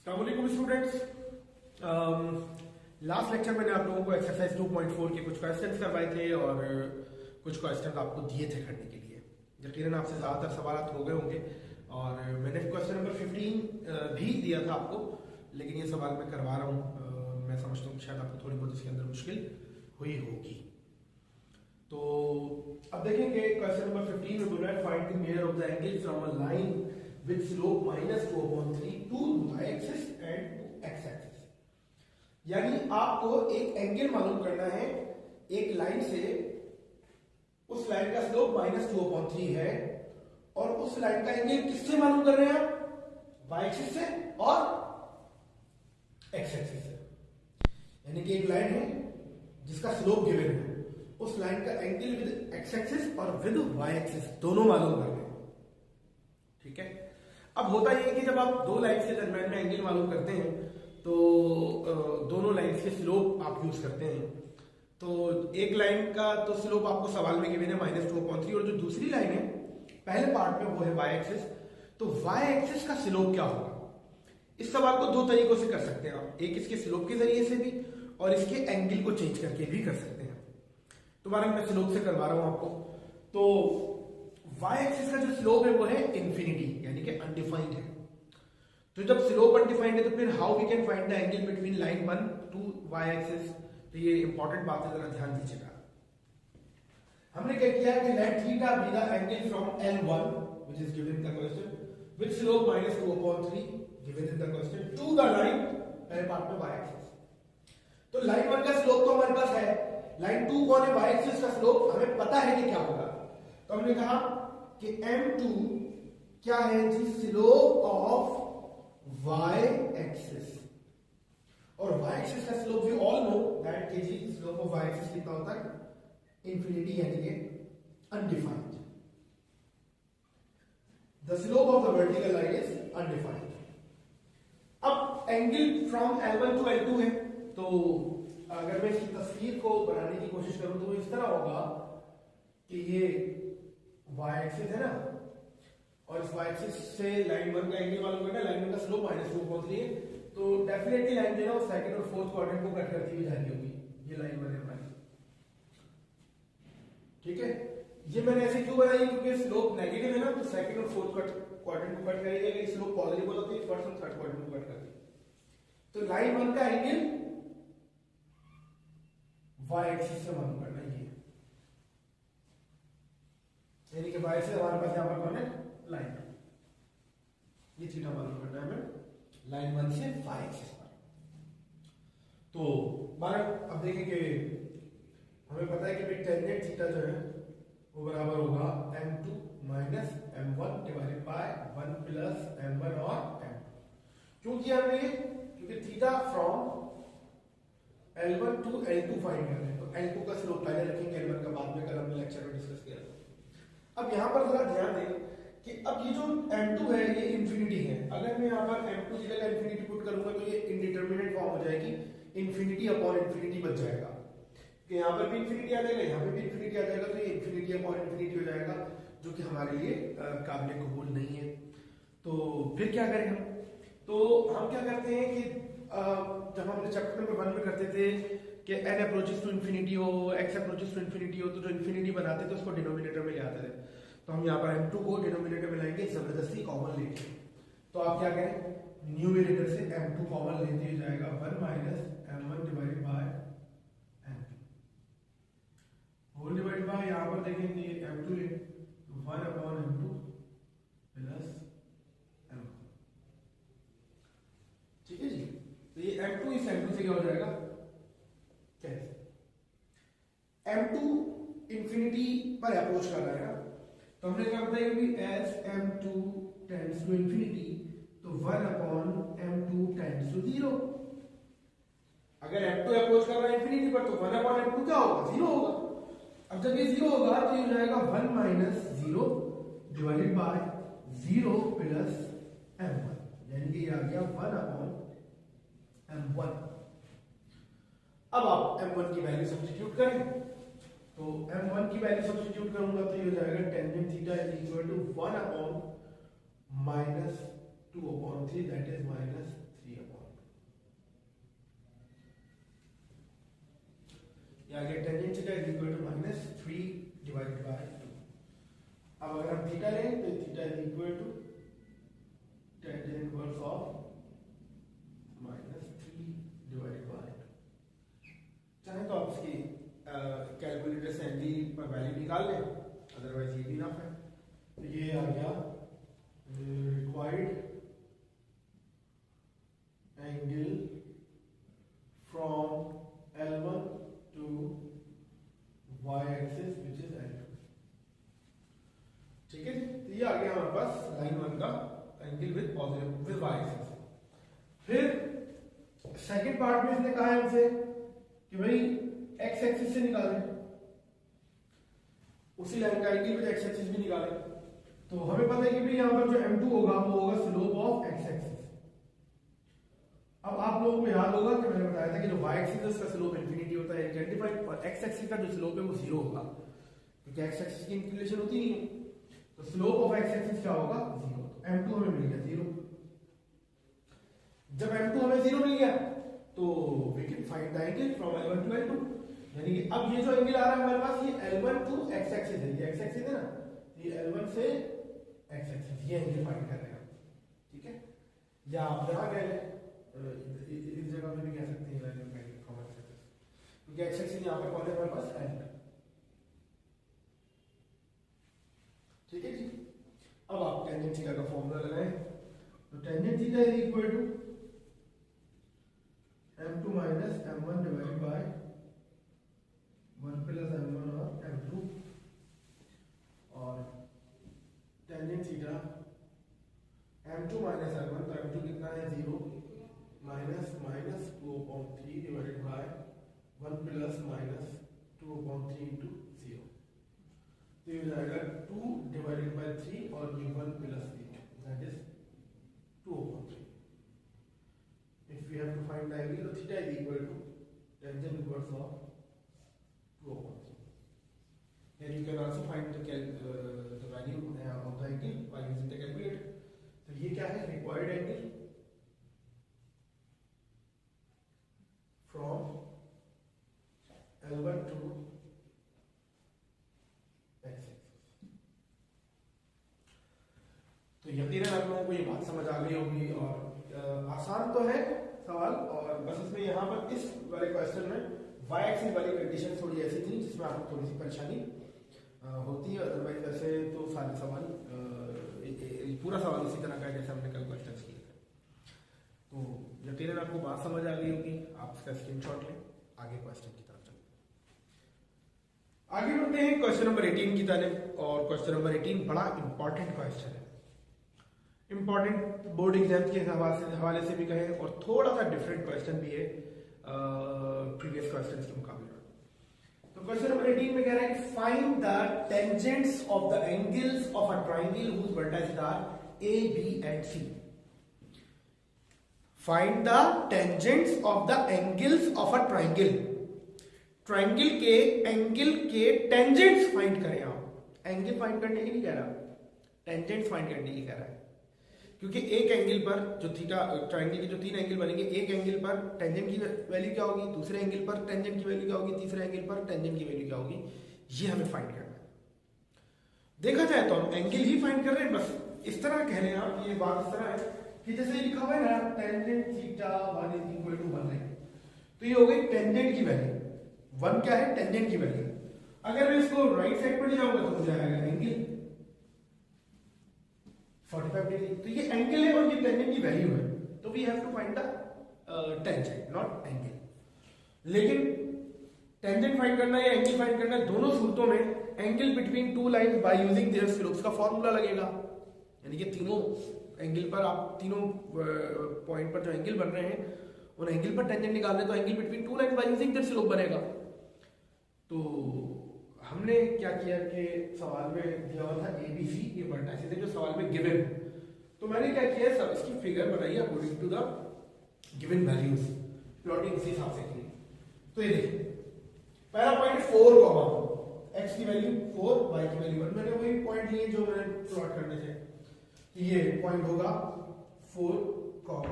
अस्सलामुअलैकुम students. Last lecture मैंने आप लोगों को एक्सरसाइज 2.4 के कुछ क्वेश्चंस करवाए थे और कुछ क्वेश्चंस आपको दिए थे करने के लिए। यकीनन आपसे ज़्यादातर सवाल हो गए होंगे और मैंने क्वेश्चन नंबर 15 भी दिया था आपको, लेकिन ये सवाल मैं करवा रहा हूँ। मैं समझता हूँ कि शायद आपको थोड़ी बहुत इसके अंदर मुश्किल हुई होगी। तो अब देखेंगे क्वेश्चन नंबर 15 में बोल रहा है find the measure of the angle from a line with slope -2/3 to y axis and to x axis. यानी आपको एक एंगल मालूम करना है एक लाइन से, उस लाइन का स्लोप -2/3 है और उस लाइन का एंगल किससे मालूम कर रहे हैं आप? y एक्सिस से और x एक्सिस से। यानी कि एक लाइन है जिसका स्लोप गिवन है, उस लाइन का एंगल विद x एक्सिस और विद y एक्सिस दोनों मालूम कर रहे हैं। ठीक है। अब होता यह है कि जब आप दो लाइन्स के दरम्यान में एंगल मालूम करते हैं तो दोनों लाइन्स के स्लोप आप यूज करते हैं। तो एक लाइन का तो स्लोप आपको सवाल में गिवन है -2/3 और जो दूसरी लाइन है पहले पार्ट में वो है y एक्सिस। तो y एक्सिस का स्लोप क्या होगा? इस सवाल को दो तरीकों से कर सकते हैं आप, एक इसके स्लोप के जरिए से भी और इसके एंगल को चेंज करके भी कर सकते हैं। दोबारा मैं स्लोप से करवा रहा हूं आपको। तो y एक्सिस का जो स्लोप है वो है इंफिनिटी, यानी कि अनडिफाइंड है। तो जब स्लोप अनडिफाइंड है तो फिर how we can find the angle between line 1 to y axis? तो ये इंपॉर्टेंट बात है, जरा ध्यान दीजिएगा। हमने क्या किया कि let theta be the angle from L1 which is given in the question with slope -2/3 given in the question to the line पहले पार्ट में y एक्सिस। तो लाइन 1 का स्लोप तो हमारे पास है, लाइन 2 कौन है? y एक्सिस का स्लोप हमें पता है कि क्या होगा। तो हमने कहा कि m2 क्या है जी? Slope of y axis. और y एक्सिस का slope we all know that कि जी स्लोप ऑफ y एक्सिस कितना होता है? इंफिनिटी, यानी कि undefined. The slope of the vertical line is undefined. अब angle from L1 to L2 है, तो अगर मैं इसकी तस्वीर को बनाने की कोशिश करूं तो इस तरह होगा कि ये y एक्सिस है ना, और इस y एक्सिस से लाइन 1 का एंगल मालूम करना है। लाइन 1 का स्लोप -2/3 है, तो डेफिनेटली लाइन जो है वो सेकंड और फोर्थ क्वाड्रेंट को कट करती हुई जा रही होगी। ये लाइन 1 है हमारी, ठीक है। ये मैंने ऐसे क्यों बनाई? क्योंकि स्लोप नेगेटिव है ना, तो सेकंड और फोर्थ क्वाड्रेंट को कट करेगी। अगर स्लोप पॉजिटिव होता तो फर्स्ट और थर्ड क्वाड्रेंट को कट करती। तो लाइन 1 का एंगल y एक्सिस से मालूम करना है, यानी कि y से हमारे पास यहां पर कौन है? लाइन। ये थीटा मालूम करना है हमें लाइन 1 से y एक्सिस पर। तो बार अब देखेंगे, हमें पता है कि भाई टेंजेंट थीटा जो है वो बराबर होगा m2 minus m1 divided by 1 plus m1 और m2। क्योंकि theta from L1 to L2 find करना है, तो L2 का स्लोप पहले रखेंगे, L1 का बाद में, कल हमने लेक्चर में डिस्कस किया था। अब यहां पर जरा ध्यान दें कि अब ये जो M2 है ये इंफिनिटी है। अगर मैं यहां पर M2 की जगह इंफिनिटी पुट करूंगा तो ये इंडिटरमिनेट फॉर्म हो जाएगी, इंफिनिटी अपॉन इंफिनिटी बच जाएगा। कि यहां पर भी इंफिनिटी आ जाएगा, यहां पे भी इंफिनिटी आ जाएगा, तो ये इंफिनिटी अपॉन इंफिनिटी हो जाएगा, जो कि हमारे लिए काबिल कबूल नहीं है। तो फिर क्या करें हम? तो हम क्या करते हैं कि जब हमने चैप्टर नंबर 1 में करते थे कि n अप्रोचेस टू इंफिनिटी हो, x अप्रोचेस टू इंफिनिटी हो, तो जो इंफिनिटी बनाते थे उसको डिनोमिनेटर में ले आते थे। तो हम यहाँ पर m2 को डिनोमिनेटर में लाएंगे जबरदस्ती कॉमन लेके। तो आप क्या करें? न्यूमरेटर से m2 कॉमन लेते ही जाएगा 1 minus m1 divided by m2 whole divide by, यहाँ पर देखेंगे m2 है तो 1 अपॉन m2 प्लस m1। ठीक है जी। तो ये m2 इस m2 से क्या हो जाएगा? कैसे? m2 इंफिनिटी पर अप्रोच कर रहा है ना, तो हमने क्या बताया कि as m2 tends to infinity तो 1 अपॉन m2 टेंड्स टू 0। अगर m2 अप्रोच कर रहा है इंफिनिटी पर तो 1 अपॉन m2 क्या होगा? 0 होगा। अब जब ये 0 होगा तो ये हो जाएगा 1 minus 0 divided bye 0 plus m1, यानी कि ये आ गया 1 अपॉन m1। अब आप m1 की वैल्यू सब्स्टिट्यूट करें, तो m1 की वैल्यू सब्स्टिट्यूट करूंगा तो ये हो जाएगा tangent theta is equal to 1 upon -2/3 that is -3/2। क्या गया, tangent theta is equal to -3 divided by 2। अब अगर हम थीटा लें तो theta is equal to tangent inverse of -3 divided by 2। चाहे तो आप इसकी कैलकुलेटर से एंगल पर वैल्यू निकाल लें, अदरवाइज ये भी इनफ है। तो ये आ गया required angle from L1 to y axis which is L2। ठीक है जी, तो ये आ गया हमारे पास लाइन 1 का angle with positive with y axis. फिर सेकंड पार्ट में इसने कहा है हमसे कि भाई x एक्सिस से निकालें, उसी लाइन का एंगल विद x एक्सिस भी निकालें। तो हमें पता है कि भाई यहाँ पर जो m2 होगा वो होगा स्लोप ऑफ x एक्सिस। अब आप लोगों को याद होगा कि मैंने बताया था कि जो y एक्सिस है उसका स्लोप इंफिनिटी होता है इनडेफिनाइट, और x एक्सिस का जो स्लोप है वो 0 होगा, क्योंकि x एक्सिस की इंक्लिनेशन होती नहीं है। तो स्लोप ऑफ x एक्सिस क्या होगा, 0। तो m2 हमें मिल गया 0। जब m2 हमें 0 मिल गया तो we can find the angle from L1 to L2। यानी कि अब ये जो एंगल आ रहा है हमारे पास, ये L1 to x एक्सिस है, ये x एक्सिस है ना, ये L1 से x एक्सिस, ये एंगल फाइंड कर रहे हैं। ठीक है, या आप यहां कह लें, इस जगह पे भी कह सकते हैं value find from x axis, क्योंकि x एक्सिस यहां पे कौन है हमारे पास, L। ठीक है जी, अब आप टेंजेंट थीटा का फॉर्मूला लगाएं। तो tangent theta is equal to m2 minus m1 divided by 1 plus m1 और m2, और tangent theta m2 minus m1, तो m2 कितना है 0, minus 2/3 divided by 1 plus -2/3 into 0। तो ये हो जाएगा 2 डिवाइडेड बाय 3 और ये 1 plus 8, that is 2/3। If we have to find the angle, तो theta is equal to tangent inverse of 2/3। Here you can also find the value of the angle by using the calculator। तो ये क्या है, required angle from L1 to x axis. तो यकीनन आप लोगों को ये बात समझ आ गई होगी, और आसान तो है सवाल, और बस इसमें यहाँ पर इस वाले क्वेश्चन में y एक्सिस वाली कंडीशन थोड़ी ऐसी थी जिसमें आपको थोड़ी सी परेशानी होती है। अदरवाइज वैसे तो सारे सवाल पूरा सवाल उसी तरह का है जैसे हमने कल क्वेश्चन किए थे। तो यकीनन आपको बात समझ आ गई होगी, आप इसका स्क्रीनशॉट लें, आगे क्वेश्चन की तरफ चलते हैं। आगे बढ़ते हैं क्वेश्चन नंबर 18 की तरफ, और क्वेश्चन नंबर 18 बड़ा इंपॉर्टेंट क्वेश्चन है, इंपॉर्टेंट बोर्ड एग्जाम के हवाले से भी कहें, और थोड़ा सा डिफरेंट क्वेश्चन भी है प्रीवियस क्वेश्चन के मुकाबले। तो क्वेश्चन नंबर 18 में कह रहा है कि find the tangents of the angles of a triangle whose vertices are A, B and C। Find the tangents of the angles of a triangle, triangle के एंगल के टेंजेंट्स फाइंड करें। आप angle find करने की नहीं कह रहा, tangents find करने की कह रहा है, क्योंकि एक एंगल पर जो थीटा, ट्राइंगल के जो 3 एंगल बनेंगे, एक एंगल पर टेंजेंट की वैल्यू क्या होगी, दूसरे एंगल पर टेंजेंट की वैल्यू क्या होगी, तीसरे एंगल पर टेंजेंट की वैल्यू क्या होगी, ये हमें फाइंड करना है। देखा जाए तो हम एंगल ही फाइंड कर रहे हैं, बस इस तरह कह रहे हैं आप, ये बात इस तरह है कि जैसे लिखा हुआ है ना tangent theta 1 is equal to 1 है, तो ये हो गई टेंजेंट की वैल्यू, 1 क्या है, टेंजेंट की वैल्यू। अगर मैं इसको राइट साइड पर ले जाऊंगा तो मुझे आएगा एंगल 45 डिग्री। तो ये एंगल है और ये टेंजेंट की वैल्यू है, तो we have to find the tangent not angle. लेकिन टेंजेंट फाइंड करना या एंगल फाइंड करना, दोनों सूरतों में angle between two lines by using their slopes का फॉर्मूला लगेगा। यानी कि तीनों एंगल पर, आप तीनों पॉइंट पर जो एंगल बन रहे हैं उन एंगल पर टेंजेंट निकालना है, तो angle between two lines by using there slope बनेगा। तो हमने क्या किया कि सवाल में दिया हुआ था ABC, ये वर्टिसेस है जो सवाल में गिवन, तो मैंने क्या किया, सब इसकी फिगर बनाई according to the given values, plotting उसी हिसाब से की। तो ये देखिए पहला पॉइंट 4, x की वैल्यू 4, y की वैल्यू 1, मैंने वही पॉइंट लिए जो मैंने प्लॉट करने थे। तो ये पॉइंट होगा 4, 1,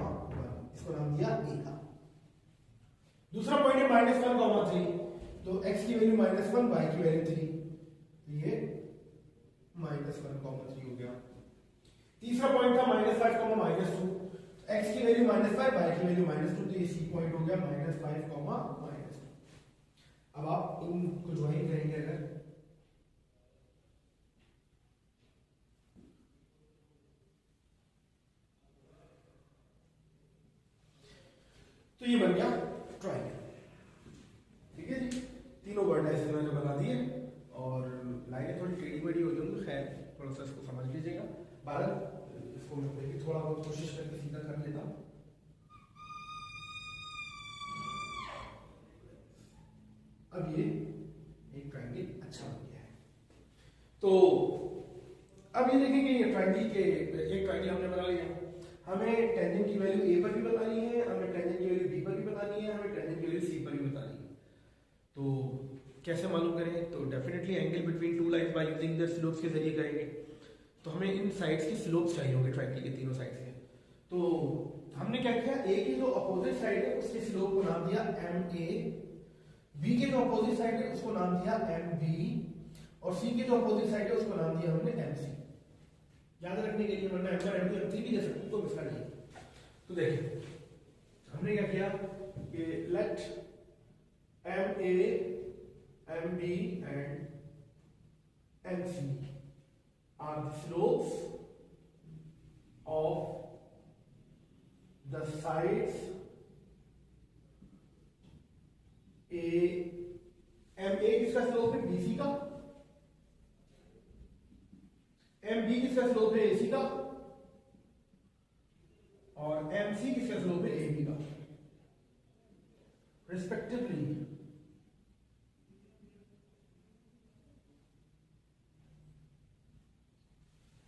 इसको नाम दिया A का। दूसरा पॉइंट है -1, 3, तो x की वैल्यू -1, y की वैल्यू 3, ये -1, 3 हो गया। तीसरा पॉइंट था -5, -2, x की वैल्यू -5, y की वैल्यू -2, तो ये सी पॉइंट हो गया -5, -2। अब आप इनको ज्वाइन करेंगे अगर, तो ये बन गया ट्रायंगल। ठीक है जी, तीनों वर्टेक्स मैंने बता दिए और लाइनें थोड़ी टेढ़ी मेढ़ी हो जाएंगी, खैर थोड़ा सा इसको समझ लीजिएगा। भारत इसको मैं देखिए थोड़ा बहुत कोशिश करके सीधा कर लेता हूँ। अब ये एक ट्रायंगल अच्छा बन गया है। तो अब ये देखेंगे ये ट्रायंगल के एक ट्रायंगल हमने बना लिया। हमें टेंजेंट की वैल्यू ए पर भी बतानी है, हमें टेंजेंट की वैल्यू बी पर भी बतानी है, हमें टेंजेंट की वैल्यू सी पर भी बतानी है। तो कैसे मालूम करें? तो definitely angle between two lines by using their slopes के जरिए करेंगे। तो हमें इन साइड्स की स्लोप्स चाहिए होंगे ट्रायंगल के तीनों साइड्स के। तो हमने क्या किया, ए की जो अपोजिट साइड है उसके स्लोप को नाम दिया एम ए, बी के जो अपोजिट साइड है उसको नाम दिया एम बी, और सी के जो अपोजिट साइड है उसको नाम दिया हमने एम सी। याद रखने के लिए वरना M one M two M three भी दे सकते, कोई मसला नहीं। तो देखिए हमने क्या किया कि let M A, M B and M C are the slopes of the sides A. M A किसका स्लोप है? बीसी का। एम बी किसका स्लोप है? एसी का। और एम सी किसका स्लोप है? ए बी का, रिस्पेक्टिवली।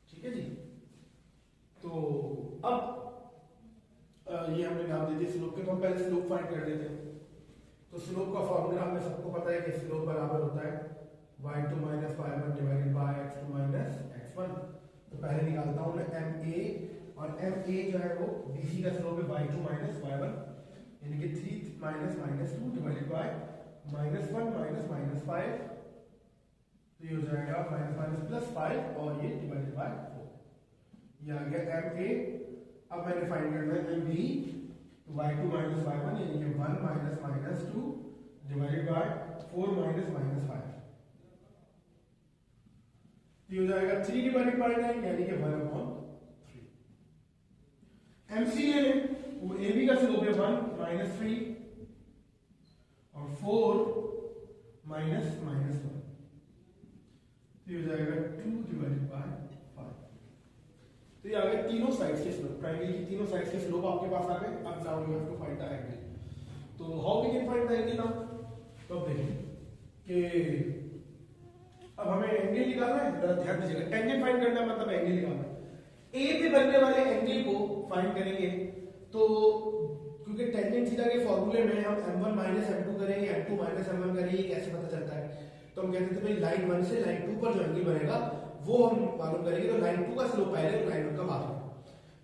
ठीक है जी। तो अब ये हमने नाम दे दिया स्लोप के, तो हम पहले स्लोप फाइंड कर लेते हैं। तो स्लोप का फॉर्मूला हमें सबको पता है कि स्लोप बराबर होता है y2 - y1 divided by x2 - x1। तो पहले निकालता हूं मैं एम ए, और एम ए जो है वो बीसी का स्लोप है y2 - y1, यानी कि 3 - -2 डिवाइडेड बाय -1 - -5। तो ये हो जाएगा -5 और ये डिवाइडेड बाय 4। ये आ गया एम ए। अब मैंने फाइंड करना है एम बी, y2 - y1 यानी कि 1 - -2 डिवाइडेड बाय 4 - -5। ये हो जाएगा 3 डिवाइडेड बाय 9 यानी कि 1/3। एमसी ले लें, वो ए बी का स्लोप है 1 - 3 और 4 - -1। ये हो जाएगा 2 डिवाइडेड बाय 5। तो ये आ गए तीनों साइड्स के स्लोप, ट्रायंगल की तीनों साइड्स के स्लोप आपके पास आ गए। अब now you have to find the angle. तो how we can find the angle now? तो अब देखिए कि अब हमें एंगल निकालना है, जरा ध्यान दीजिएगा। टेंजेंट फाइंड करना है मतलब एंगल निकालना है। ए पे बनने वाले एंगल को फाइंड करेंगे, तो क्योंकि टेंजेंट थीटा के फॉर्मूले में हम m1 - m2 करेंगे, m2 - m1 करेंगे, कैसे पता चलता है? तो हम कहते थे भाई लाइन 1 से लाइन 2 पर जो एंगल बनेगा वो हम मालूम करेंगे। तो लाइन 2 का स्लोप पहले, लाइन 1 का बाद में।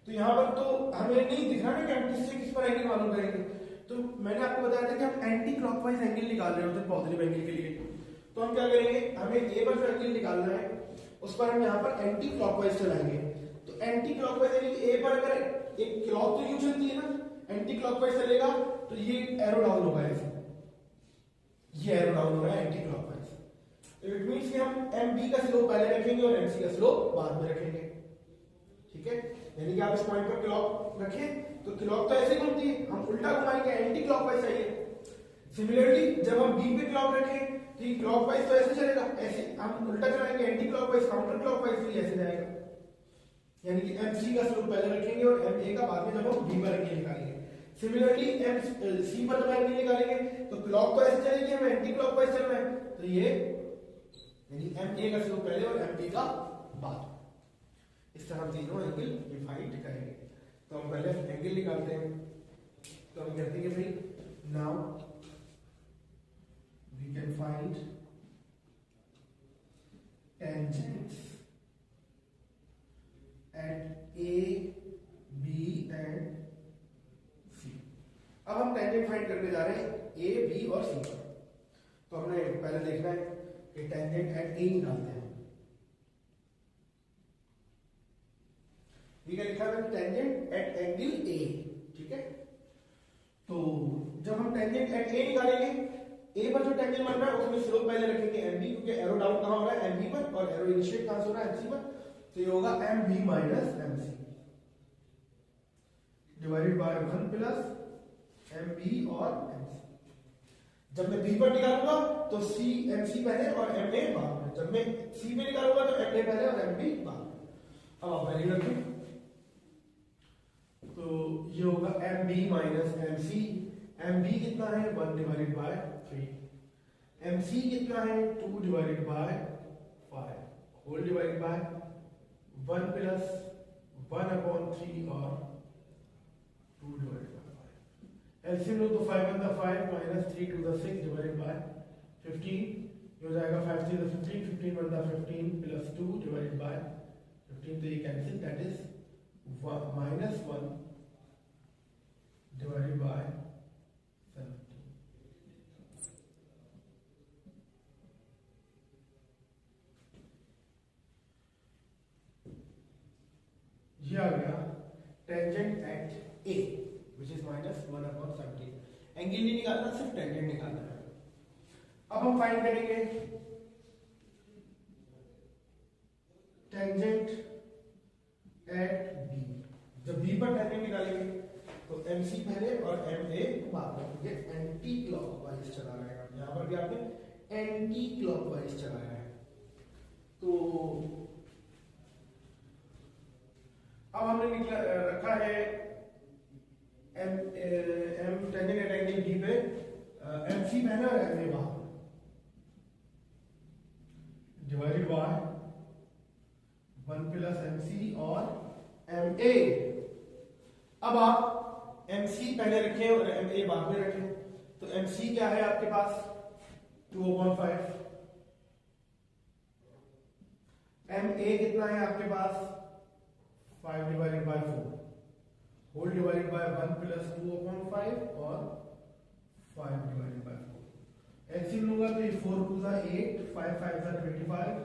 तो यहाँ पर तो हमें नहीं दिख रहा ना कि हम किससे किस पर एंगल मालूम करेंगे। तो मैंने आपको बताया था कि हम एंटी क्लॉकवाइज एंगल निकाल रहे होते हैं पॉजिटिव एंगल के लिए। तो हम क्या करेंगे, हमें ए पर जो एंगल निकालना है उस पर हम यहाँ पर एंटी क्लॉकवाइज चलाएंगे। तो एंटी क्लॉकवाइज यानी ए पर अगर एक क्लॉक तो यूं चलती है ना, एंटी क्लॉकवाइज चलेगा तो ये एरो डाउन होगा, ऐसे ये एरो डाउन हो रहा है एंटी क्लॉकवाइज। इट मींस कि हम एम बी का स्लोप पहले रखेंगे और एम सी का स्लोप बाद में रखेंगे। ठीक है, यानी कि आप इस पॉइंट पर क्लॉक रखें तो क्लॉक तो ऐसे घूमती है, हम उल्टा घुमाएंगे, एंटी क्लॉकवाइज चाहिए। सिमिलरली जब हम बी पे क्लॉक रखें तो ये क्लॉकवाइज तो ऐसे चलेगा, ऐसे हम उल्टा चलाएंगे, एंटी क्लॉकवाइज काउंटर क्लॉकवाइज भी ऐसे जाएगा। यानी कि एम सी का स्लोप पहले रखेंगे और एम ए का बाद में जब हम बी पर एंगल निकालेंगे। सिमिलरली एम सी पर जब एंगल निकालेंगे तो क्लॉक तो ऐसे चलेगी, हमें एंटी क्लॉकवाइज चलना है, तो ये यानी एम ए का स्लोप पहले और एम बी का बाद। इस तरह हम तीनों एंगल डिफाइंड करेंगे। तो हम पहले एंगल निकालते हैं। तो हम कहते हैं कि भाई now we can find tangents at A, B and C। अब हम टेंजेंट फाइंड करने जा रहे हैं A, B और C पर। तो हमने पहले देखना है कि टेंजेंट एट ए निकालते हैं। ये क्या लिखा है, टेंजेंट एट एंगल ए। ठीक है, तो जब हम टेंजेंट एट ए निकालेंगे, ए पर जो टेंजेंट बन रहा है उसमें स्लोप पहले रखेंगे एमबी, क्योंकि एरो डाउन कहां हो रहा है, एमबी पर, और एरो इनिशिएट कहां से हो रहा है, एमसी पर। तो ये होगा MB minus MC divided by 1 plus MB और एमसी। जब मैं बी पर निकालूंगा तो सी एमसी पहले और एमए बाद में, जब मैं सी पे निकालूंगा तो एमए पहले और एमबी बाद में। अब आप वैल्यू रखें, तो ये होगा M B minus M C. M B कितना है, 1 डिवाइडेड बाय 3। एम सी कितना है, 2 divided by 5 whole divided by 1 plus 1/3 और 2 डिवाइडेड बाय 5। एलसीएम लो तो 5 1 5 माइनस 3 2 6 डिवाइडेड बाय 15। ये हो जाएगा 5 3 15, 15 1 15 प्लस 2 डिवाइडेड बाय 15। तो ये cancel, that is minus 1 divided by 17। ये आ गया tangent at A which is -1/17। Angle नहीं निकालना, सिर्फ टेंजेंट निकालना है। अब हम फाइंड करेंगे टेंजेंट एट बी। जब बी पर टेंजेंट निकालेंगे तो MC पहले और MA बाद में, क्योंकि एंटी क्लॉकवाइज चला रहेगा। यहां पर भी आपने एंटी क्लॉकवाइज चलाया है। तो अब हमने रखा है M tangent at angle D पे MC पहले और MA बाद में, डिवाइडेड बाय 1 प्लस MC और MA। अब आप MC पहले रखें और MA बाद में रखें, तो MC क्या है आपके पास, 2/5। MA कितना है आपके पास, 5 divided by 4 whole divided by 1 plus 2/5 और 5 डिवाइडेड बाय 4। एलसीएम लूंगा तो ये 4 2 8, 5 5 25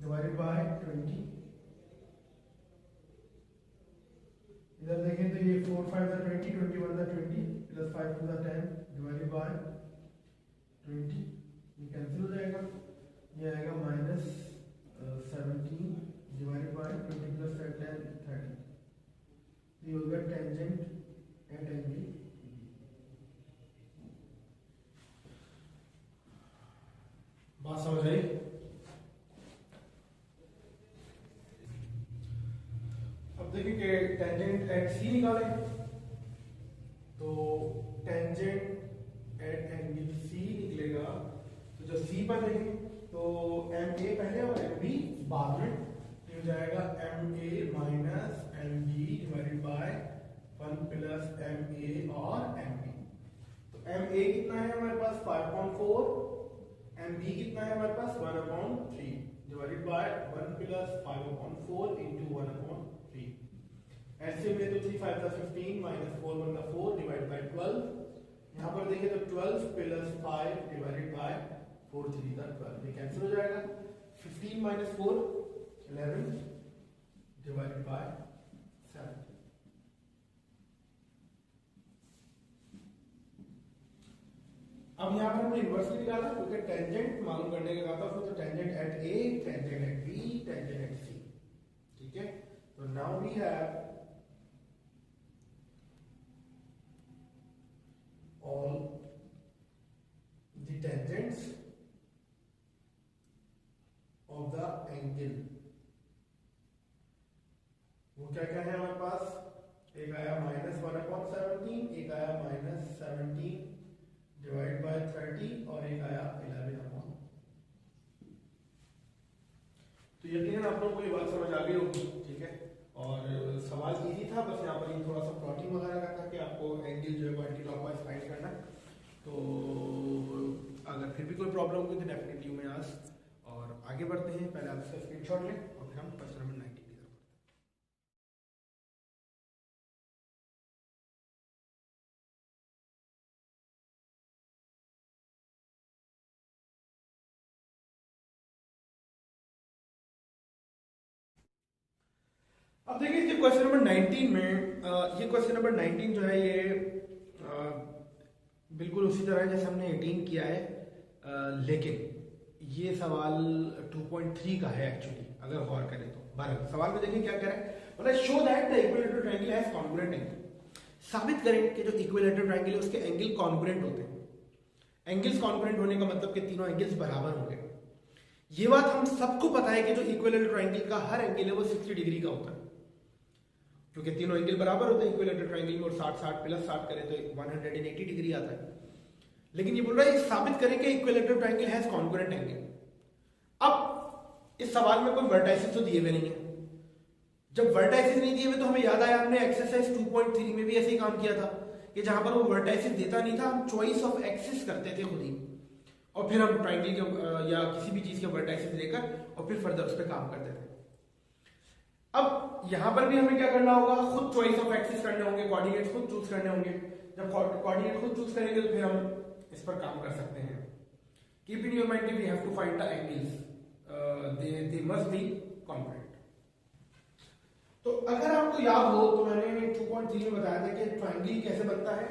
डिवाइडेड बाय 20। इधर देखें तो ये 4 5 20, 21 20 प्लस 5 2 10 डिवाइडेड बाय 20। ये कैंसिल हो जाएगा, ये आएगा माइनस 17 डिवाइडेड बाय 20 प्लस 10 30। ये हो गया टेंजेंट एट एंगल। बात समझ आई? अब देखिए कि टेंजेंट एट सी निकालें, तो टेंजेंट एट एंगल सी निकलेगा। तो जब सी पर देखें तो एम ए पहले और एम बी बाद में, हो जाएगा M A minus M B divided by 1 plus M A और एम बी। तो एम ए कितना है हमारे पास, 5.4। एम बी कितना है हमारे पास, 1/3 divided by 1 plus 5/4 into 1/3। LCM में तो 3 5 15 माइनस 4 1 4 डिवाइड बाय 12। यहाँ पर देखें तो 12 प्लस 5 डिवाइडेड बाय 4 3 12, ये कैंसिल हो जाएगा। 15 माइनस 4 11 डिवाइडेड बाय 7। अब यहाँ पर हमने इन्वर्स निकाला, क्योंकि टेंजेंट मालूम करने का कहा था उसमें, तो tangent at A, tangent at B, tangent at C. ठीक है, तो now we have all the tangents of the angle। वो क्या क्या है हमारे पास, एक आया -1/17, एक आया -17 डिवाइड बाय 30 और एक आया 11/। तो यकीनन आप लोगों को ये बात समझ आ गई होगी। ठीक है, और सवाल इजी था, बस यहाँ पर ये थोड़ा सा प्लॉटिंग वगैरह का था कि आपको एंगल जो है एंटी क्लॉकवाइज फाइंड करना। तो अगर फिर भी कोई प्रॉब्लम होगी तो डेफिनेटली यू मे आस्क। और आगे बढ़ते हैं, पहले आप इसका स्क्रीनशॉट लें और फिर हम क्वेश्चन नंबर 19 अब देखिए इसके क्वेश्चन नंबर 19 में ये क्वेश्चन नंबर 19 जो है ये बिल्कुल उसी तरह है जैसे हमने 18 किया है, लेकिन ये सवाल 2.3 का है एक्चुअली अगर गौर करें तो। बहरहाल सवाल में देखिए क्या कह रहा है, बोला show that the equilateral triangle has congruent angle. साबित करें कि जो इक्विलैटरल ट्रायंगल है उसके एंगल कॉन्ग्रुएंट होते हैं। एंगल्स कॉन्ग्रुएंट होने का मतलब कि तीनों एंगल्स बराबर होंगे। ये बात हम सबको पता है कि जो इक्विलैटरल ट्रायंगल का हर एंगल है वो 60 डिग्री का होता है, क्योंकि तीनों एंगल बराबर होते हैं इक्विलैटरल ट्रायंगल में, और 60 प्लस 60 करें तो 180 डिग्री आता है। लेकिन ये बोल रहा है साबित करें कि equilateral triangle has congruent angle. अब इस सवाल में कोई वर्टाइसिस तो दिए हुए नहीं है। जब वर्टाइसिस नहीं दिए हुए तो हमें याद आया हमने एक्सरसाइज 2.3 में भी ऐसे ही काम किया था कि जहां पर वो वर्टाइसिस देता नहीं था, हम चॉइस ऑफ एक्सिस करते थे खुद ही, और फिर हम ट्रायंगल के या किसी भी चीज के वर्टाइसिस लेकर और फिर फर्दर उस पर काम करते थे। अब यहां पर भी हमें क्या करना होगा, खुद चॉइस ऑफ एक्सिस करने होंगे, कोऑर्डिनेट्स खुद चूज करने होंगे। जब कोऑर्डिनेट खुद चूज करेंगे तो फिर हम इस पर काम कर सकते हैं। Keep in your mind we have to find the angles, they must be congruent. तो अगर आपको याद हो तो मैंने 2.3 में बताया था कि ट्रायंगल कैसे बनता है।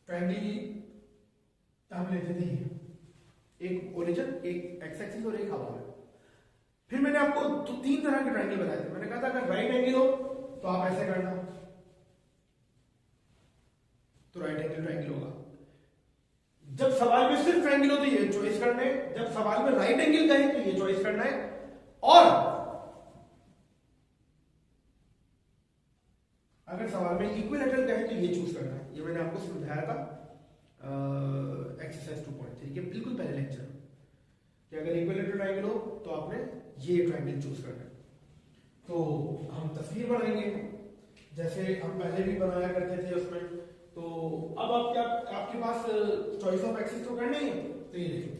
ट्रायंगल हम लेते थे एक ओरिजिन, एक एक्स एक्सिस और एक हाइपोटेन्यूज। फिर मैंने आपको तीन तरह के ट्रायंगल बताए थे। मैंने कहा था अगर राइट एंगल हो तो आप ऐसे करना, तो राइट एंगल ट्रायंगल होगा। जब सवाल में सिर्फ ट्रायंगल हो तो ये चॉइस करना है, जब सवाल में राइट एंगल का है तो ये चॉइस करना है, और अगर सवाल में इक्विलैटरल का है तो ये चूज करना है। ये मैंने आपको समझाया था एक्सरसाइज 2.3 के बिल्कुल पहले लेक्चर में कि अगर इक्विलैटरल ट्रायंगल हो तो आपने ये ट्रायंगल चूज करना है। तो हम तस्वीर बनाएंगे जैसे हम पहले भी बनाया करते थे उसमें। तो अब आप क्या, आपके पास चॉइस ऑफ एक्सिस तो करना ही है, तो ये देखिए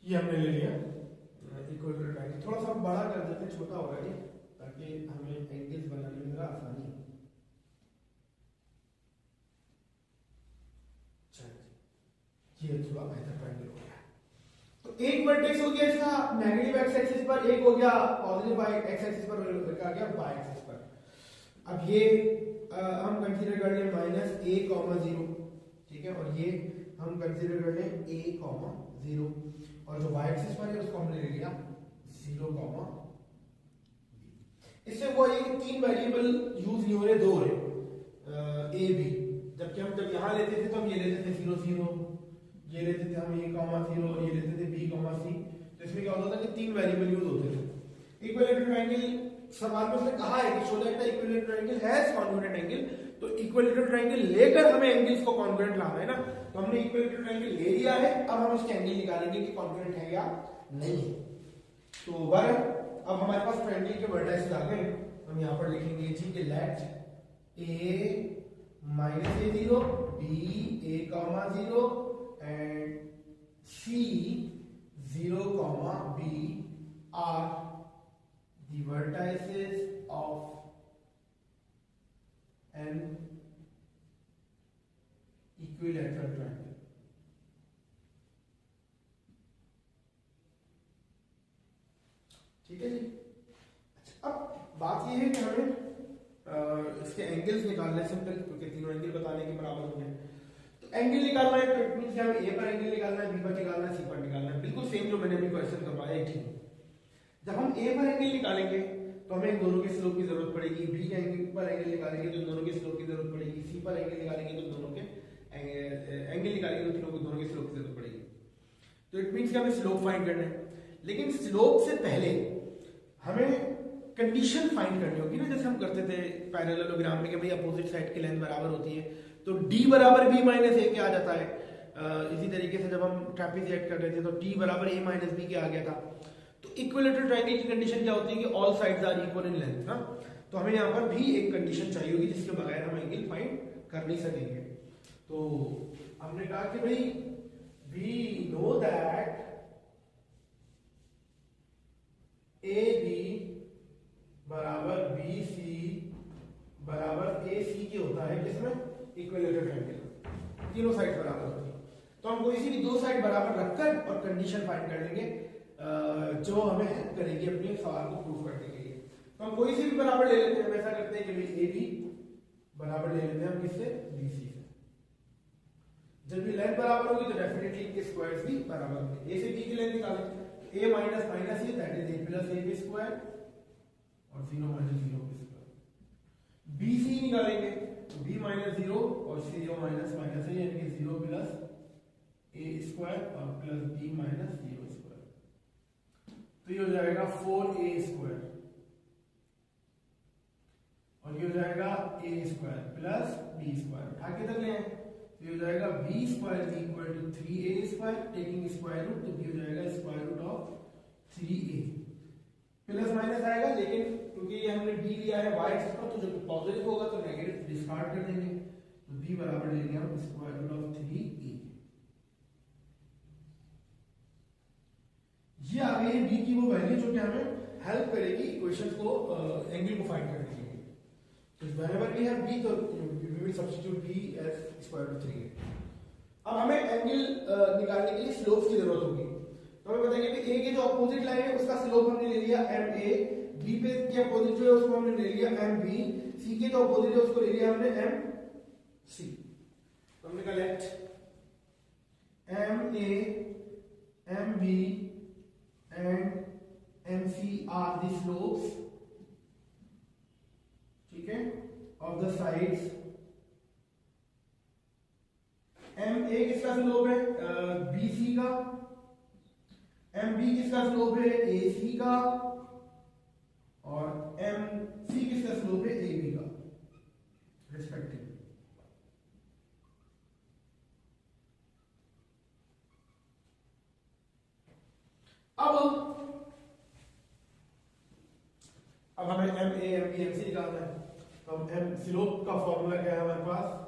ये हमने ले लिया इक्विलैटरल ट्रायंगल। थोड़ा सा बड़ा कर देते हैं, छोटा होगा ये, ताकि हमें एंगल्स बनाने में आसानी हो। ये थोड़ा बेहतर ट्रायंगल हो गया। तो एक वर्टेक्स हो गया इसका नेगेटिव एक्स एक्सिस पर, एक हो गया पॉजिटिव एक्स एक्सिस पर, एक आ गया वाई एक्सिस पर। अब ये हम कंसीडर कर लें -a,0, ठीक है, और ये हम कंसीडर कर लें a,0, और जो वाई एक्सिस पर है उसको हमने ले लिया 0, इससे वो ये तीन वेरिएबल यूज नहीं हो रहे, दो हो रहे ए बी। जबकि हम जब यहां लेते थे तो हम ये लेते थे 0, 0, ये लेते थे हम a,0 और ये लेते थे b, c। तो इसमें क्या होता था कि तीन वेरिएबल यूज होते थे। इक्विलैटरल ट्रायंगल सवाल में उसने कहा है कि show that the equilateral triangle has congruent angle. तो इक्विलैटरल ट्रायंगल लेकर हमें एंगल्स को कॉन्ग्रुएंट लाना है ना, तो हमने इक्विलैटरल ट्रायंगल ले लिया है, अब हम उसके एंगल निकालेंगे कि कॉन्ग्रुएंट है या नहीं। तो बार अब हमारे पास ट्रायंगल के वर्टाइसेस आ गए। हम यहां पर लिखेंगे जी कि late a -a0, b a,0 and c 0, b are the vertices of an equilateral triangle. ठीक है जी। अच्छा, अब बात यह है कि हमें इसके एंगल्स निकालना है सिंपल, क्योंकि तीनों एंगल बताने के बराबर होंगे। तो एंगल निकालना है तो इट मींस हमें ए पर एंगल निकालना है, बी पर निकालना है, सी पर निकालना है, बिल्कुल सेम जो मैंने अभी क्वेश्चन करवाया 18। जब हम ए पर एंगल निकालेंगे तो हमें दोनों के स्लोप की जरूरत पड़ेगी, बी के एंगल पर एंगल निकालेंगे तो दोनों के स्लोप की जरूरत पड़ेगी, सी पर एंगल निकालेंगे तो दोनों के एंगल निकालेंगे तो तीनों को दोनों के स्लोप की जरूरत पड़ेगी। तो इट मींस कि हमें स्लोप फाइंड करना है, लेकिन स्लोप से पहले हमें कंडीशन फाइंड करनी होगी ना, जैसे हम करते थे पैरेललोग्राम में कि भाई अपोजिट साइड की लेंथ बराबर होती है तो d बराबर b माइनस a के आ जाता है। इसी तरीके से जब हम ट्रेपेजॉइड कर रहे थे तो t बराबर a माइनस b के आ गया था। तो इक्विलैटरल ट्रायंगल की कंडीशन क्या होती है कि all sides are equal in length ना, तो हमें यहाँ पर भी एक कंडीशन चाहिए होगी जिसके बगैर हम एंगल फाइंड कर नहीं सकेंगे। तो हमने कहा कि भाई we know that A B बराबर बी सी बराबर ए सी के होता है किसमें, इक्विलेटरल ट्रायंगल, तीनों साइड बराबर होती है। तो हम कोई सी भी दो साइड बराबर रखकर और कंडीशन फाइंड कर लेंगे जो हमें हेल्प करेगी अपने सवाल को प्रूव करने के लिए। तो हम कोई सी भी बराबर ले लेते हैं, हम ऐसा करते हैं कि भाई ए बी बराबर ले लेते हैं हम किससे, बी सी से। जब भी लेंथ बराबर होगी तो डेफिनेटली इनके स्क्वायर्स भी बराबर होंगे। ए से बी की लेंथ निकालें, a minus minus A that is a plus A B square और 0 minus 0 B square. B C निकालेंगे तो b माइनस 0 और 0 माइनस माइनस है यानी कि 0 प्लस ए स्क्वायर और प्लस b माइनस 0 स्क्वायर। तो ये हो जाएगा 4a स्क्वायर और ये हो जाएगा a square plus b square. उठा के तक ले आए तो ये हो जाएगा b square equal to 3a square, taking square root तो b हो जाएगा square root of 3a। Plus minus आएगा लेकिन क्योंकि ये हमने b लिया है y एक्सिस पर तो जो पॉजिटिव होगा तो नेगेटिव डिस्कार्ड कर देंगे, तो b बराबर लेंगे हम स्क्वायर रूट ऑफ 3a। ये आ गई है b की वो वैल्यू जो कि हमें हेल्प करेगी इक्वेशंस को एंगल को फाइंड करने के लिए। तो whenever we have b तो we will substitute b as square root 3a। अब हमें एंगल निकालने के लिए स्लोप की जरूरत होगी। तो हमें बताएंगे कि a के जो अपोजिट लाइन है उसका स्लोप हमने ले लिया ma, b पे के अपोजिट जो है उसको हमने ले लिया mb, c के जो अपोजिट है उसको ले लिया हमने mc। तो हमने कहा late ma, mb and mc are the slopes, ठीक है, of the sides। M A किसका स्लोप है, बी सी का। एम बी किसका स्लोप है, ए सी का। और एम सी किसका स्लोप है, ए बी का रिस्पेक्टिवली। अब हमें M A M B M C निकालना है। तो हम एम स्लोप का फॉर्मूला क्या है हमारे पास,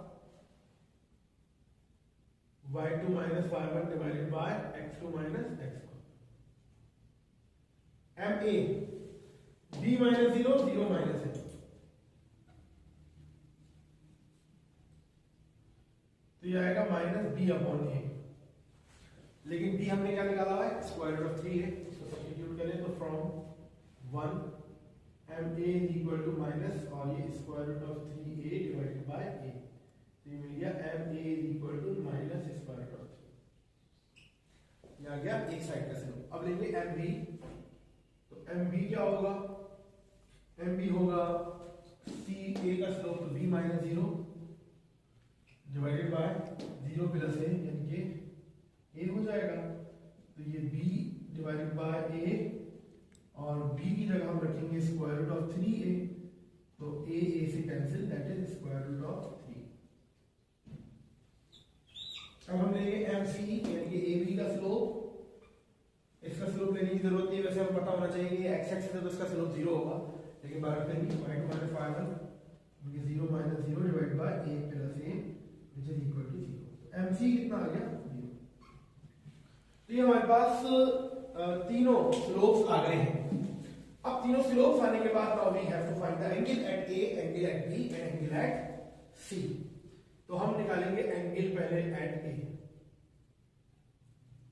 y2 minus y1 divided by x2 minus x1। ma b minus 0 0 minus है तो ये आएगा माइनस b अपॉन a, लेकिन b हमने क्या निकाला है, स्क्वायर रूट ऑफ 3 है। इसको सब्स्टिट्यूट करें तो from 1 ma is equal to minus और ये square root of 3a divided by a, तो ये मिल गया ma is equal to minus square root of 3। ये आ गया एक साइड का स्लोप। अब लेंगे mb, तो mb क्या होगा, mb होगा ca का स्लोप तो b minus 0 divided bye 0 plus a यानी कि a हो जाएगा। तो ये b डिवाइडेड बाय a और b की जगह हम रखेंगे स्क्वायर रूट ऑफ 3a, तो a से cancel that is square root of 3। अब हम लेंगे mc यानी कि ab का स्लोप। इसका स्लोप लेने की जरूरत नहीं, वैसे हमें पता होना चाहिए कि x एक्सिस है तो इसका स्लोप 0 होगा, लेकिन बात करेंगे y2 minus y1 क्योंकि 0 minus 0 divide by a plus a which is equal to 0। तो mc कितना आ गया, 0। तो ये हमारे पास तीनों स्लोप्स आ गए हैं। अब तीनों स्लोप्स आने के बाद now we have to find the angle at a, angle at b and angle at c। तो हम निकालेंगे एंगल पहले at a।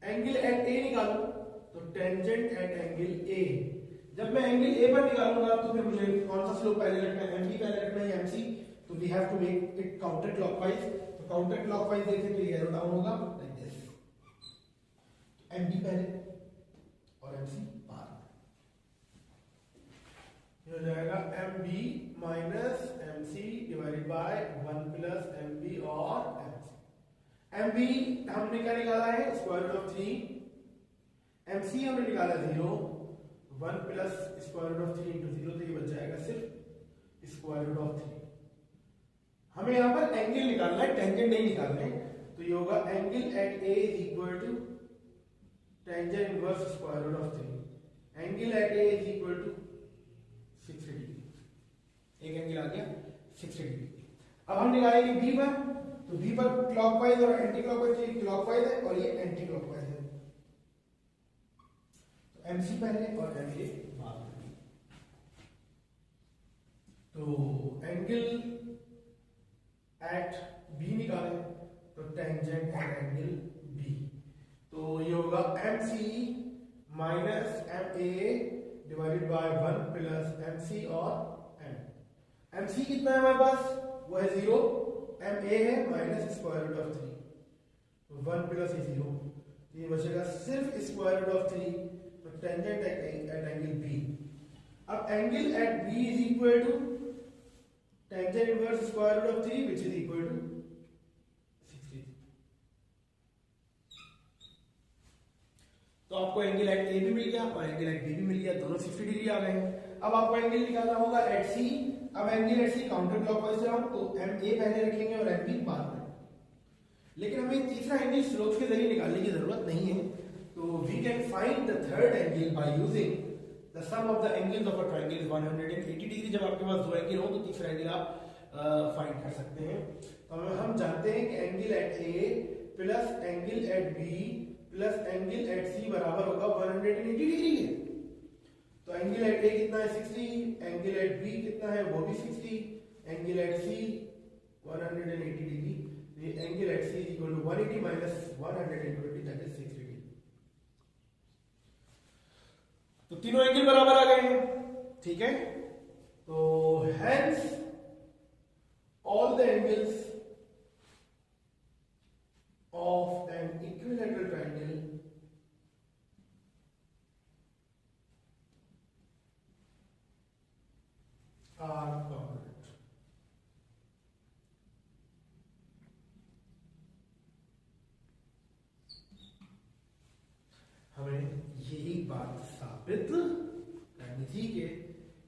Angle at a निकालो तो टेंजेंट एट एंगल a। जब मैं एंगल a पर निकालूंगा तो फिर मुझे कौन सा स्लोप पहले रखना है, mb पहले रखना है या mc। तो we have to make it counter clockwise. तो काउंटर क्लॉकवाइज देखें तो ये एरो डाउन होगा लाइक दिस, mb पहले और mc बाद में। ये हो जाएगा mb minus mc divided by 1 plus mb और mc। mb हमने क्या निकाला है, स्क्वायर रूट ऑफ 3। mc हमने निकाला 0, 1 plus square root of 3 into 0, तो ये बच जाएगा सिर्फ स्क्वायर रूट ऑफ 3। हमें यहाँ पर एंगल निकालना है, टेंजेंट नहीं निकालना है। तो ये होगा angle at a is equal to tangent inverse square root of 3। Angle at a is equal to 60 degree. एक एंगल आ गया 60 डिग्री। अब हम निकालेंगे b पर, तो b पर क्लॉकवाइज और एंटी क्लॉकवाइज, क्लॉकवाइज है और ये एंटी क्लॉकवाइज है। MC पहले और MA बाद में। तो एंगल एट B निकालें तो टेंजेंट एट एंगल B, तो ये होगा MC minus MA divided by 1 plus MC और M। MC कितना है हमारे पास, वो है 0, MA है माइनस स्क्वायर रूट ऑफ 3, तो 1 प्लस 0, ये बचेगा सिर्फ स्क्वायर रूट ऑफ 3, तो टेंजेंट एट एंगल B। अब angle at B is equal to tangent inverse square root of 3 which is equal to 60। तो आपको एंगल एट ए भी मिल गया और एंगल एट बी भी मिल गया, दोनों 60 डिग्री आ गए हैं। अब आपको एंगल निकालना होगा एट सी। अब angle at C counter clockwise जाओ तो एम ए पहले रखेंगे और एम बी बाद में, लेकिन हमें तीसरा एंगल स्लोप के जरिए निकालने की जरूरत नहीं है, तो we can find the third angle by using the sum of the angles of a triangle is 180 degree. जब आपके पास दो एंगल हो तो तीसरा एंगल आप फाइंड कर सकते हैं। तो हम जानते हैं कि angle at A plus angle at B plus angle at C बराबर होगा 180 डिग्री के। तो एंगल एट ए कितना है 60, एंगल एट बी कितना है वो भी 60, angle at C 180 degree, angle at C equal to 180 minus 120 that is 6 degree. तो तीनों एंगल बराबर आ गए हैं, ठीक है। तो hence all the angles of an equilateral triangle are congruent। हमें यही बात साबित करनी थी कि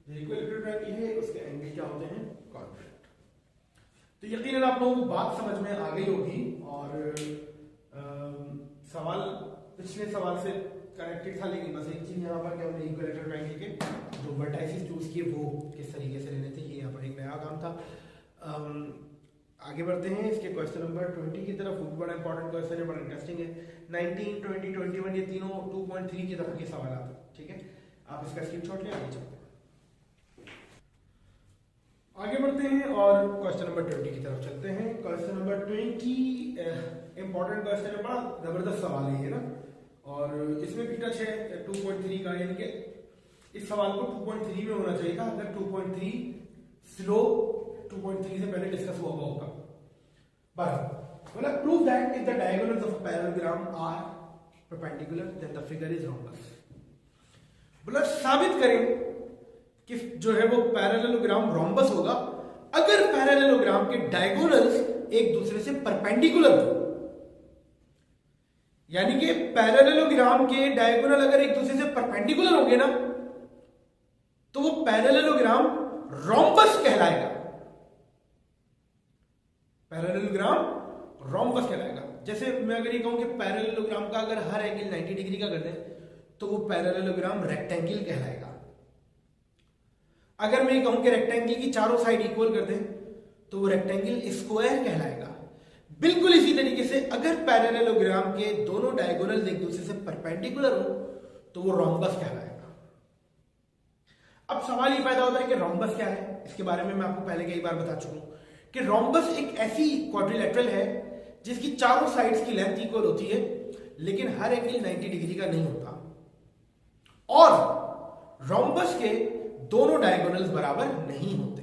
जो इक्विलेटरल ट्रायंगल है उसके एंगल क्या होते हैं, कॉन्ग्रुएंट। तो यकीनन आप लोगों को बात समझ में आ गई होगी और सवाल पिछले सवाल से कनेक्टेड था, लेकिन बस एक चीज यहाँ पर क्या हमने इक्विलेटरल ट्रायंगल के जो वर्टाइसेस चूज किए वो किस तरीके से लेने थे, ये यहाँ पर एक नया काम था। आगे बढ़ते हैं इसके क्वेश्चन नंबर 20 की तरफ। वो बड़ा इंपॉर्टेंट क्वेश्चन है, बड़ा इंटरेस्टिंग है। 19, 20, 21 ये तीनों 2.3 की तरह के सवाल आते हैं, ठीक है। आप इसका स्क्रीनशॉट लें, आगे चलते हैं। आगे बढ़ते हैं और क्वेश्चन नंबर 20 की तरफ चलते हैं। क्वेश्चन नंबर 20 इंपॉर्टेंट क्वेश्चन है, बड़ा जबरदस्त सवाल है ये ना, और इसमें भी टच है 2.3 का, यानी कि इस सवाल को 2.3 में होना चाहिए था। अगर 2.3 स्लो 2.3 से पहले डिस्कस हुआ होगा। बस बोला prove that if the diagonals of a parallelogram are perpendicular then the figure is rhombus. बोला साबित करें कि जो है वो पैरेललोग्राम रोम्बस होगा अगर पैरेललोग्राम के डायगोनल्स एक दूसरे से परपेंडिकुलर हो। यानी कि पैरेललोग्राम के डायगोनल अगर एक दूसरे से परपेंडिकुलर होंगे ना तो वो पैरेललोग्राम रोम्बस कहलाएगा। पैरेललोग्राम रोम्बस कहलाएगा। जैसे मैं अगर ये कहूं कि पैरेललोग्राम का अगर हर एंगल 90 डिग्री का कर दें तो वो पैरेललोग्राम रेक्टेंगल कहलाएगा। अगर मैं कहूं कि रेक्टेंगल की चारों साइड इक्वल कर दें तो वो रेक्टेंगल स्क्वायर कहलाएगा। बिल्कुल इसी तरीके से अगर पैरेललोग्राम के दोनों डायगोनल एक दूसरे से परपेंडिकुलर हो तो वो रोम्बस कहलाएगा। अब सवाल ये पैदा होता है कि रोम्बस क्या है। इसके बारे में मैं आपको पहले कई बार बता चुका हूं कि रोम्बस एक ऐसी क्वाड्रिलेटरल है जिसकी चारों साइड्स की लेंथ इक्वल होती है, लेकिन हर एंगल 90 डिग्री का नहीं होता, और रोम्बस के दोनों डायगोनल्स बराबर नहीं होते।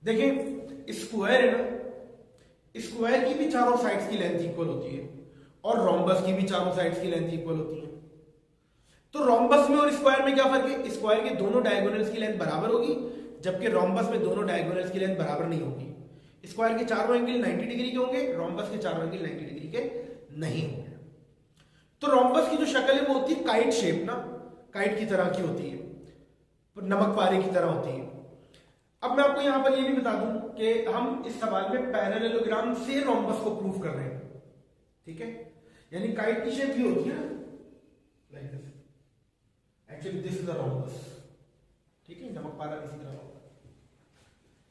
देखें स्क्वायर है ना, स्क्वायर की भी चारों साइड्स की लेंथ इक्वल होती है और रोम्बस की भी चारों साइड्स की लेंथ इक्वल होती है। तो रोम्बस में और स्क्वायर में क्या फर्क है? स्क्वायर के दोनों डायगोनल्स की लेंथ बराबर होगी जबकि रोम्बस में दोनों डायगोनल्स की लेंथ बराबर नहीं होगी। स्क्वायर के चारों एंगल 90 डिग्री के होंगे, रोम्बस के चारों एंगल 90 डिग्री के नहीं होंगे। तो रोम्बस की जो शक्ल है वो होती है काइट शेप ना, काइट की तरह की होती है, नमक पारे की तरह होती है। अब मैं आपको यहां पर ये भी बता दूं कि हम इस सवाल में पैरेललोग्राम से रोम्बस को प्रूव कर रहे हैं, ठीक है। यानी काइट की शेप ये होती है ना, like this. Actually this is a rhombus, ठीक है, नमक पारा इसी तरह होगा।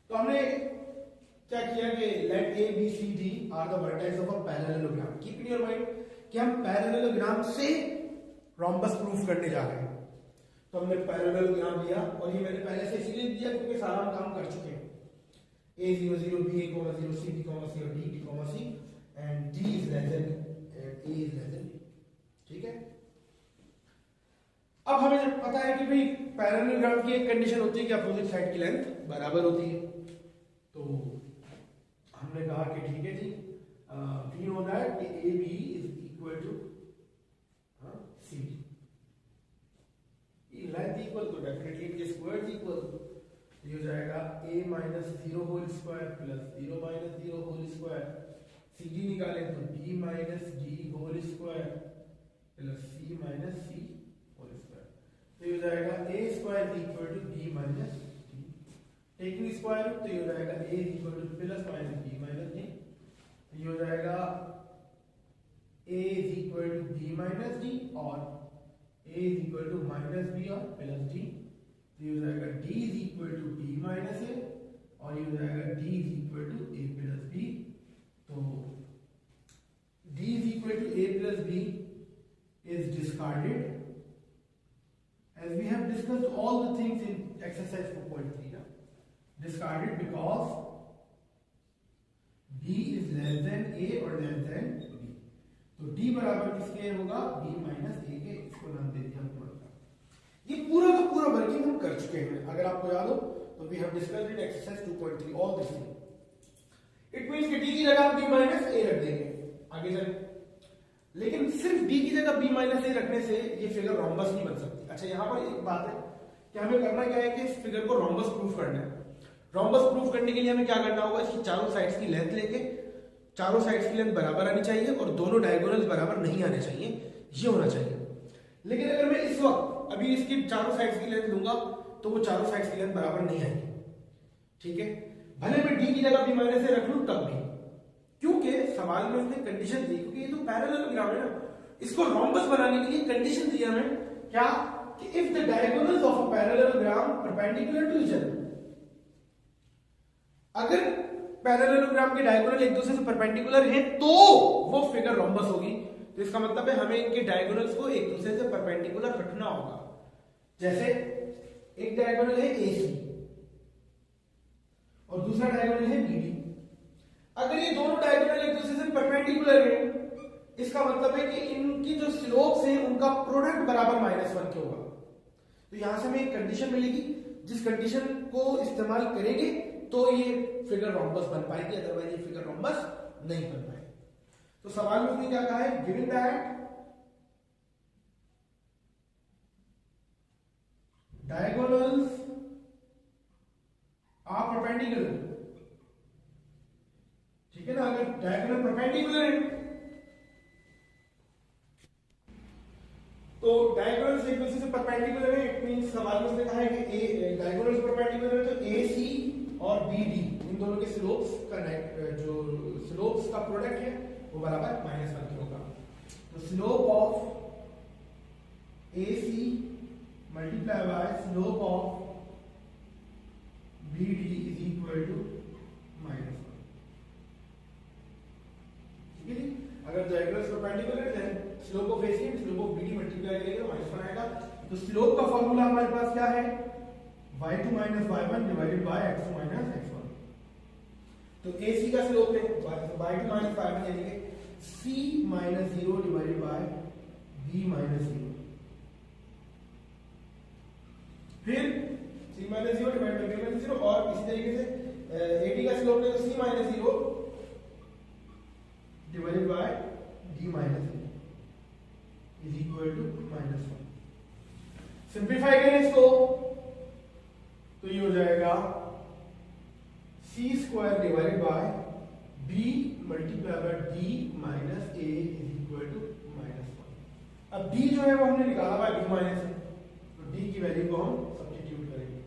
तो हमने क्या किया कि let A B C D are the vertex of a parallelogram. Keep in your mind कि हम पैरेललोग्राम से रोम्बस प्रूफ करने जा रहे हैं। तो हमने पैरेललोग्राम लिया और ये मैंने पहले से इसीलिए दिया क्योंकि सारा हम काम कर चुके हैं। A0 0 B A, 0 C B, C और D C and D is less than A is less than B। ठीक है, अब हमें जब पता है कि भाई पैरेललोग्राम की एक कंडीशन होती है कि अपोजिट साइड की लेंथ बराबर होती है, तो हमने कहा कि ठीक है जी, वी नो दैट कि A B is equal to C D, length equal तो डेफिनेटली इनके स्क्वायर इक्वल, ये हो जाएगा a minus 0 whole square plus 0 minus 0 whole square, C D निकालें तो d minus D whole square plus c minus C whole square, तो ये हो जाएगा a square equal to b minus d, taking square root तो ये हो जाएगा a equal to plus minus b minus d, तो ये हो जाएगा a is equal to b minus d और a is equal to minus b और प्लस d, तो ये हो जाएगा d is equal to b minus a और ये हो जाएगा d is equal to a plus b, तो d is equal to a plus b is discarded as we have discussed all the things in exercise 4.3 now, discarded because b is less than a or less than b, तो d बराबर किसके होगा b minus a के, इसको नाम दे दिया हमने। ये पूरा का पूरा वर्किंग हम कर चुके हैं, अगर आपको याद हो तो we have discussed in exercise 2.3 all this thing. It means कि d की जगह हम b माइनस a रख देंगे आगे चल, लेकिन सिर्फ d की जगह b माइनस a रखने से ये फिगर रोम्बस नहीं बन सकती। अच्छा, यहाँ पर एक बात है कि हमें करना क्या है कि इस फिगर को रोम्बस प्रूफ करना है। रोम्बस प्रूफ करने के लिए हमें क्या करना होगा, इसकी चारों साइड्स की लेंथ लेके, चारों साइड्स की लेंथ बराबर आनी चाहिए और दोनों डायगोनल्स बराबर नहीं आने चाहिए, ये होना चाहिए। लेकिन अगर मैं इस वक्त अभी इसकी चारों साइड्स की लेंथ लूंगा तो वो चारों साइड्स की लेंथ बराबर नहीं आएगी। ठीक है, भले मैं d की जगह b माइनस a रख लूं तब भी, क्योंकि सवाल में उसने कंडीशन दी, क्योंकि ये तो पैरेललोग्राम है ना, इसको रोम्बस बनाने के लिए कंडीशन दी हमें क्या, कि if the diagonals of a parallelogram perpendicular to each other, अगर पैरेललोग्राम के डायगोनल एक दूसरे से परपेंडिकुलर हैं तो वो फिगर रोम्बस होगी। तो इसका मतलब है हमें इनके डायगोनल्स को एक दूसरे से परपेंडिकुलर रखना होगा। जैसे एक डायगोनल है AC और दूसरा डायगोनल है BD, अगर ये दोनों डायगोनल एक दूसरे से परपेंडिकुलर हैं, इसका मतलब है कि इनकी जो स्लोप्स हैं उनका प्रोडक्ट बराबर -1 के होगा। तो यहां से हमें एक कंडीशन मिलेगी, जिस कंडीशन को इस्तेमाल करेंगे तो ये फिगर रोम्बस बन पाएगी, अदरवाइज ये फिगर रोम्बस नहीं बन पाएगी। तो सवाल में उसने क्या कहा है, given that diagonals are perpendicular, ठीक है ना, अगर डायगोनल परपेंडिकुलर है तो डायगोनल्स एक दूसरे से परपेंडिकुलर है, इट मींस सवाल में उसने कहा है कि ए डायगोनल्स परपेंडिकुलर है तो AC और BD इन दोनों के स्लोप्स का जो स्लोप्स का प्रोडक्ट है वो बराबर -1 के होगा। तो slope of AC multiply by slope of BD is equal to -1। ठीक है जी, अगर डायगोनल्स परपेंडिकुलर है slope of AC and slope of BD multiply करेंगे तो -1 आएगा। तो स्लोप का फॉर्मूला हमारे पास क्या है, y2 minus y1 divided by x2 minus x1। तो AC का स्लोप है y2 minus y1 यानी कि c minus 0 divided by b minus 0, फिर c minus 0 divided by b minus 0, और इसी तरीके से AD का स्लोप है तो c minus 0 divided by d minus 0 is equal to -1। Simplify करें इसको तो ये हो जाएगा c square divided by b multiply by d minus a is equal to -1। अब d जो है वो हमने निकाला बाय b माइनस a, तो d की वैल्यू को हम सब्स्टिट्यूट करेंगे।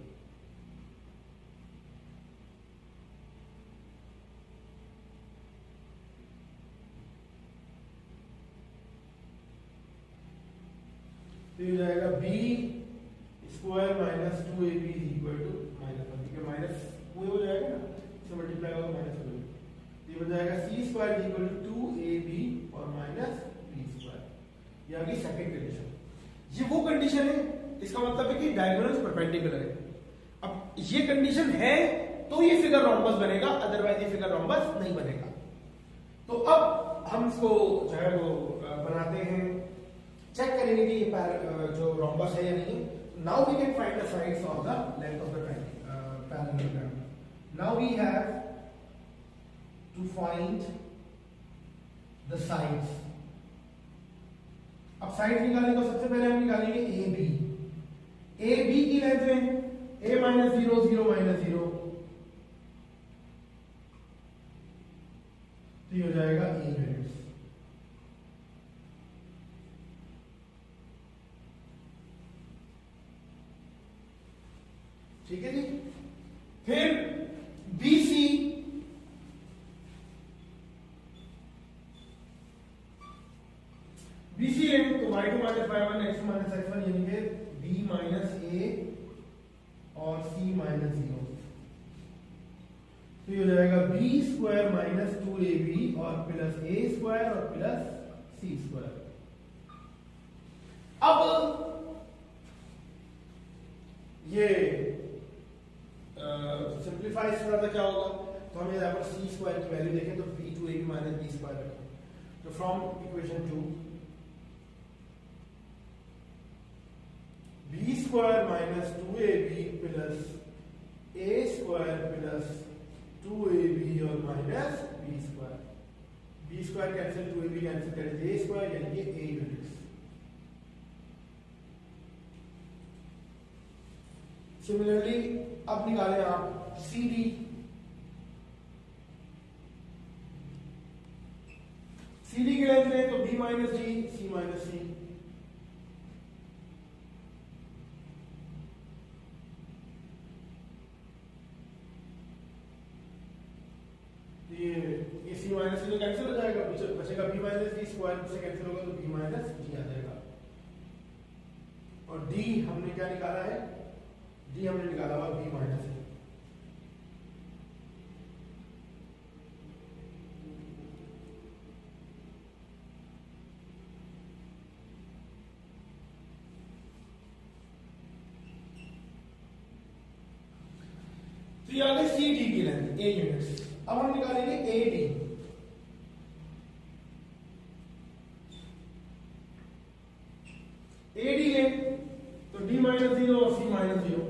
तो ये हो जाएगा b square minus 2ab is equal to -1, ठीक है, माइनस वो हो जाएगा ना, इसे मल्टीप्लाई होगा माइनस हो जाएगा, ये हो जाएगा c square is equal to 2ab और माइनस b स्क्वायर। ये आ गई सेकंड कंडीशन। ये वो कंडीशन है, इसका मतलब है कि डायगोनल्स परपेंडिकुलर है। अब ये कंडीशन है तो ये फिगर रोम्बस बनेगा, अदरवाइज ये फिगर रोम्बस नहीं बनेगा। तो अब हम इसको जो है वो बनाते हैं, चेक करेंगे कि ये जो रोम्बस है या नहीं। Now we can find the sides of the length of the parallelogram. Now we have to find the sides. अब साइड निकालने को सबसे पहले हम निकालेंगे ए बी। ए बी की लेंथ है a माइनस 0 0 माइनस 0, तो ये हो जाएगा ए यूनिट्स। ठीक है जी। फिर BC लेंगे तो y2 minus y1 x2 minus x1 यानी कि b माइनस a और c माइनस 0, तो ये हो जाएगा b स्क्वायर माइनस 2ab और प्लस a स्क्वायर और प्लस c स्क्वायर। अब ये सिंप्लीफाई करना क्या होगा, तो हम यहाँ पर c स्क्वायर की वैल्यू देखें तो b2ab माइनस b स्क्वायर रखें, तो from equation 2 b square minus 2ab plus a square plus 2ab और minus b square cancel, 2ab cancel करें, a स्क्वायर यानी कि a यूनिट्स। सिमिलरली अब निकालें आप CD। CD की लेंथ है तो b minus d, c minus c। ये c माइनस c कैंसिल हो जाएगा, बचेगा b माइनस d, स्क्वायर से कैंसिल होगा तो b माइनस d आ जाएगा। और d हमने क्या निकाला है, d हमने निकाला हुआ b माइनस a। तो ये आ गई सी डी की लेंथ a यूनिट्स। अब हम निकालेंगे AD। AD लें तो d माइनस 0 और c माइनस 0,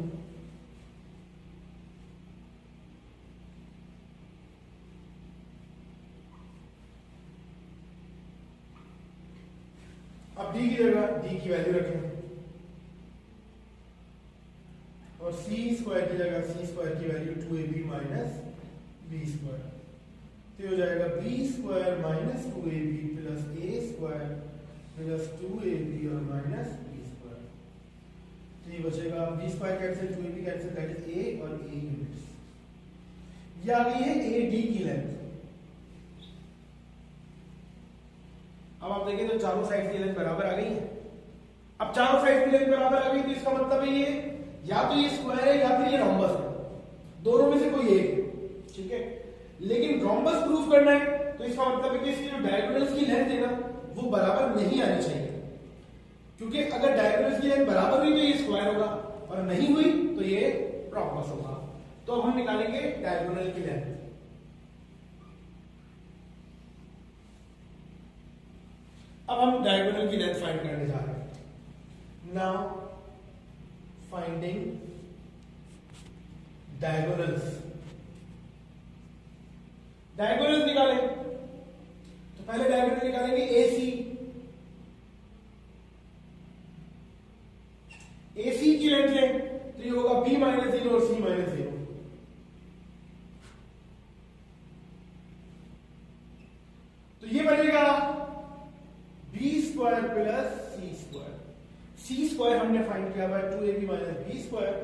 अब d की जगह d की वैल्यू रखें और c स्क्वायर की जगह c स्क्वायर की value 2ab minus b square, तो हो जाएगा b square minus 2ab plus a square plus 2ab और माइनस b स्क्वायर, तो ये बचेगा b square cancel, 2ab cancel, that is a और a यूनिट्स। ये आ गई है AD की लेंथ। अब आप देखें तो चारों साइड की लेंथ बराबर आ गई है। अब चारों साइड की लेंथ बराबर आ गई तो इसका मतलब है ये या तो ये स्क्वायर है या फिर ये रोम्बस है, दोनों में से कोई एक है। ठीक है, लेकिन रोम्बस प्रूफ करना है तो इसका मतलब है कि इसकी जो डायगोनल्स की लेंथ है ना वो बराबर नहीं आनी चाहिए, क्योंकि अगर डायगोनल्स की लेंथ बराबर हुई तो ये स्क्वायर होगा और नहीं हुई तो ये रोम्बस होगा। तो अब हम निकालेंगे डायगोनल की लेंथ। अब हम डायगोनल की लेंथ फाइंड करने जा रहे हैं। Now finding diagonals. डायगोनल्स निकालें तो पहले डायगोनल निकालेंगे AC। AC की लेंथ लें तो ये होगा b माइनस 0 और c माइनस 0, तो ये बनेगा b square plus c square. c square हमने फाइंड किया हुआ है 2ab माइनस b स्क्वायर,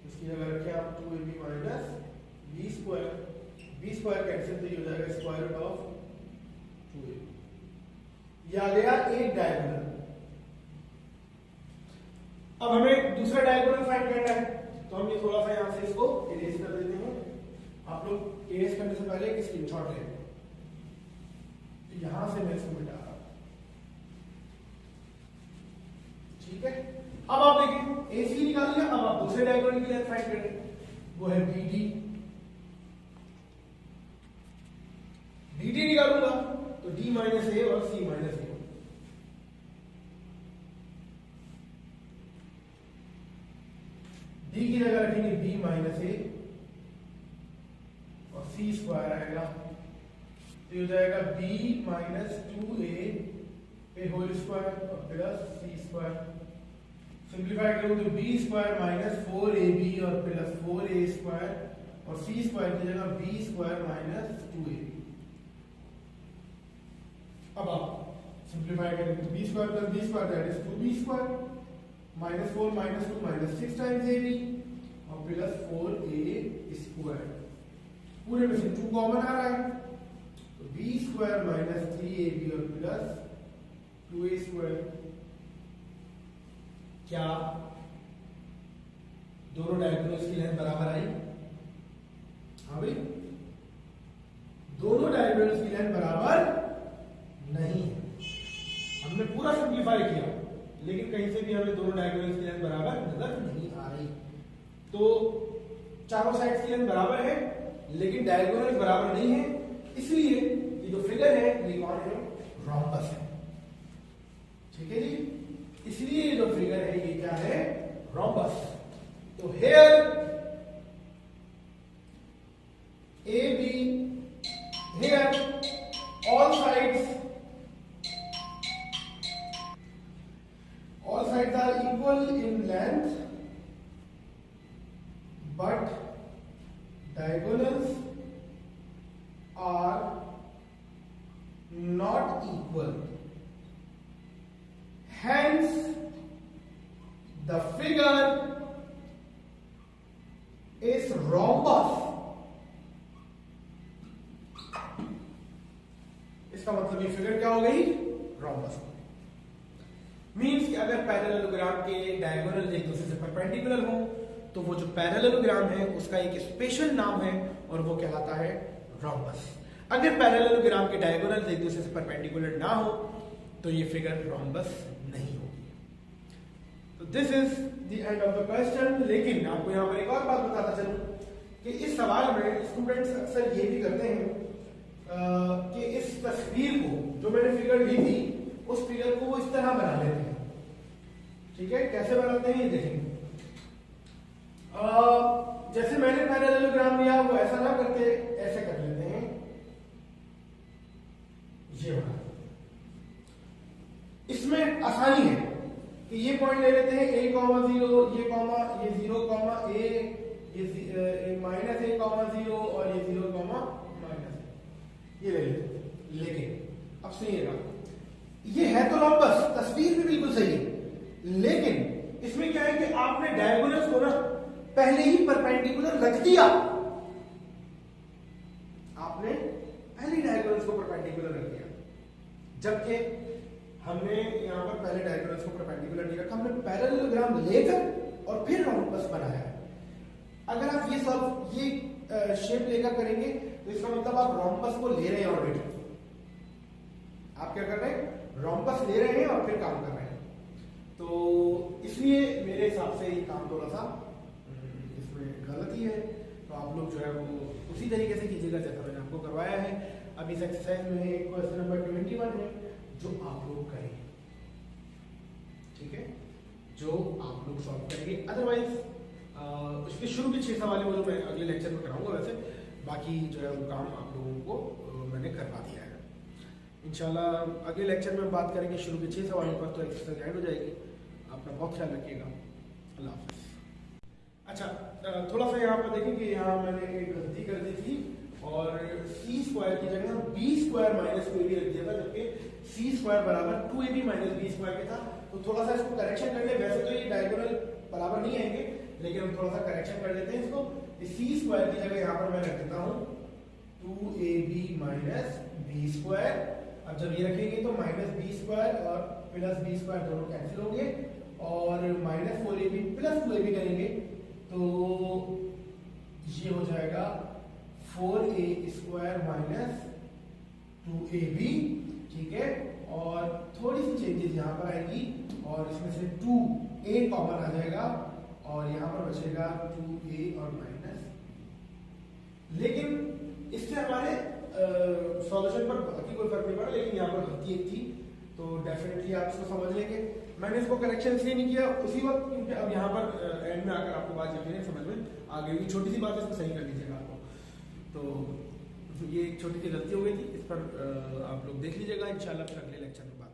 इसकी जगह रखें आप 2ab minus b square, b square cancel तो ये हो जाएगा स्क्वायर रूट ऑफ 2ab। ये आ गया एक डायगोनल। अब हमें दूसरा डायगोनल फाइंड करना है तो हम ये थोड़ा सा यहां से इसको इरेज कर देते हैं। आप लोग इरेज करने से पहले एक स्क्रीनशॉट लें, तो यहां से मैं इसको मिटा रहा हूं। ठीक है, अब आप देखें AC निकाल लिया, अब आप दूसरे डायगोनल की लेंथ फाइंड करें, वो है BD। BD निकालूंगा तो D माइनस A और C माइनस A, D की जगह रखेंगे B माइनस A और C स्क्वायर आएगा, तो ये हो जाएगा B minus 2A whole square और प्लस C स्क्वायर। सिंप्लीफाई करूं तो B स्क्वायर माइनस 4AB और प्लस 4A स्क्वायर और C स्क्वायर की जगह B स्क्वायर माइनस 2AB। अब आप सिंप्लीफाई करें तो B square plus B square that is 2B square minus 4 minus 2 minus 6 times AB और प्लस 4A स्क्वायर। पूरे में से 2 कॉमन आ रहा है तो B स्क्वायर माइनस 3AB और प्लस 2A स्क्वायर। क्या दोनों डायगोनल्स की लेंथ बराबर आई? हाँ भाई, दोनों डायगोनल्स की लेंथ बराबर नहीं है। हमने पूरा सिंप्लीफाई किया लेकिन कहीं से भी हमें दोनों डायगोनल्स की लेंथ बराबर नजर नहीं आ रही। तो चारों साइड्स की लेंथ बराबर है लेकिन डायगोनल्स बराबर नहीं है, इसलिए ये जो फिगर है ये कौन है? रोम्बस है। ठीक है जी, इसलिए ये जो फिगर है ये क्या है? रोम्बस। तो here AB, here all sides are equal in length but diagonals are not equal, hence the figure is rhombus। इसका मतलब ये फिगर क्या हो गई? रोम्बस। मींस कि अगर पैरेललोग्राम के डायगोनल एक दूसरे से परपेंडिकुलर हो तो वो जो पैरेललोग्राम है उसका एक स्पेशल नाम है और वो कहलाता है रोम्बस। अगर पैरेललोग्राम के डायगोनल एक दूसरे से परपेंडिकुलर ना हो तो ये फिगर रोम्बस नहीं होगी। तो this is the end of the question. लेकिन आपको यहां पर एक और बात बताता चलूं कि इस सवाल में स्टूडेंट्स अक्सर ये भी करते हैं कि इस तस्वीर को जो मैंने फिगर ली थी उस फिगर को वो इस तरह बना लेते हैं। ठीक है, कैसे बनाते हैं ये देखेंगे। जैसे मैंने पैरेललोग्राम लिया वो ऐसा ना करते, ऐसे कर लेते हैं, ये बना। इसमें आसानी है कि ये पॉइंट ले लेते हैं A,0, ये कॉमा, ये 0, A, ये माइनस A,0 और ये 0, माइनस, ये ले लेते हैं। लेकिन अब सुनिएगा, ये है तो रोम्बस, तस्वीर भी बिल्कुल सही है, लेकिन इसमें क्या है कि आपने डायगोनल्स को ना पहले ही परपेंडिकुलर रख दिया। आपने पहले डायगोनल्स को परपेंडिकुलर रख दिया, जबकि हमने यहां पर पहले डायगोनल्स को परपेंडिकुलर नहीं रखा, हमने पैरेललोग्राम लेकर और फिर रोम्बस बनाया। अगर आप ये सब ये शेप लेकर करेंगे तो इसका मतलब आप रोम्बस को ले रहे हैं ऑलरेडी। आप क्या कर रहे हैं? रोम्बस ले रहे हैं और फिर काम कर रहे हैं। तो इसलिए मेरे हिसाब से ये काम थोड़ा सा इसमें गलती है। तो आप लोग जो है वो उसी तरीके से कीजिएगा जैसा मैंने आपको करवाया है। अब इस एक्सरसाइज में क्वेश्चन नंबर 21 है जो आप लोग करेंगे। ठीक है, जो आप लोग सॉल्व करेंगे। अदरवाइज उसके शुरू के 6 सवाल वो जो मैं अगले लेक्चर में कराऊंगा, वैसे बाकी जो है वो काम आप लोगों को मैंने करवा दिया है। इंशाल्लाह अगले लेक्चर में हम बात करेंगे शुरू के 6 सवालों पर, तो एक्सरसाइज ऐड हो जाएगी। अपना बहुत ख्याल रखिएगा। अल्लाह हाफ़िज़। अच्छा, थोड़ा सा यहाँ पर देखें कि यहाँ मैंने एक गलती कर दी थी और C स्क्वायर की जगह B स्क्वायर माइनस 2AB रख दिया था, जबकि C स्क्वायर बराबर 2AB माइनस B स्क्वायर के था। तो थोड़ा सा इसको करेक्शन कर ले। वैसे तो ये डायगोनल बराबर नहीं आएंगे, लेकिन हम थोड़ा सा करेक्शन कर लेते हैं इसको। C स्क्वायर की जगह यहाँ पर मैं रख देता हूँ 2AB माइनस B स्क्वायर। अब जब ये रखेंगे तो माइनस B स्क्वायर और प्लस B स्क्वायर दोनों कैंसिल होंगे और माइनस 4AB प्लस 2AB करेंगे तो ये हो जाएगा 4A स्क्वायर माइनस 2AB। ठीक है, और थोड़ी सी चेंजेस यहाँ पर आएगी और इसमें से 2a कॉमन आ जाएगा और यहाँ पर बचेगा 2a और माइनस। लेकिन इससे हमारे सॉल्यूशन पर बाकी कोई फर्क नहीं पड़ा, लेकिन यहाँ पर गलती एक थी तो डेफिनेटली आप इसको समझ लेंगे। मैंने इसको करेक्शन इसलिए नहीं किया उसी वक्त क्योंकि अब यहाँ पर एंड में आकर आपको बात यकीन समझ में आ गई। छोटी सी बात है, इसको सही कर लीजिएगा आपको। तो ये एक छोटी सी गलती हो गई थी, इस पर आप लोग देख लीजिएगा। इंशाल्लाह फिर अगले लेक्चर में बात